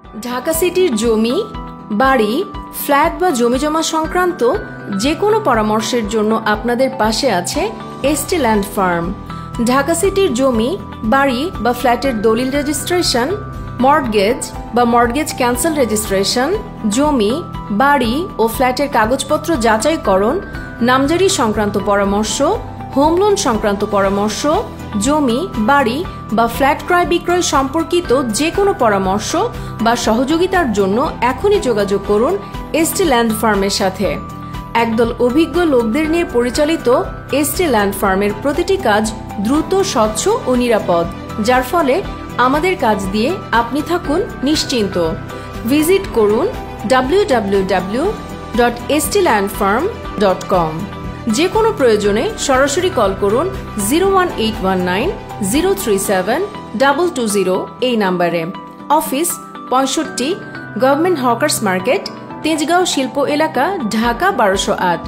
ঢাকা সিটির জমি, বাড়ি, ফ্ল্যাট বা জমিজমা সংক্রান্ত যে কোনো পরামর্শের জন্য আপনাদের পাশে আছে এসটি ল্যান্ড ফার্ম। ঢাকা সিটির জমি, বাড়ি বা ফ্ল্যাটের দলিল রেজিস্ট্রেশন, মর্টগেজ বা মর্টগেজ ক্যান্সেল রেজিস্ট্রেশন, জমি, বাড়ি ও ফ্ল্যাটের কাগজপত্র যাচাইকরণ, নামজারি সংক্রান্ত পরামর্শ, হোম লোন সংক্রান্ত পরামর্শ, জমি, বাড়ি বা ফ্ল্যাট ক্রয় বিক্রয় সম্পর্কিত যে কোনো পরামর্শ বা সহযোগিতার জন্য এখনই যোগাযোগ করুন এসটি ল্যান্ড ফার্মের সাথে। একদল অভিজ্ঞ লোকদের নিয়ে পরিচালিত এসটি ল্যান্ড ফার্মের প্রতিটি কাজ দ্রুত, স্বচ্ছ ও নিরাপদ, যার ফলে আমাদের কাজ দিয়ে আপনি থাকুন নিশ্চিন্ত। ভিজিট করুন www.stlandfarm.com। যে কোনো প্রয়োজনে সরাসরি কল করুন 01819-037-220 এই নাম্বারে। Office 65 government hawkers market, Tejgaon শিল্প এলাকা, ঢাকা 1208।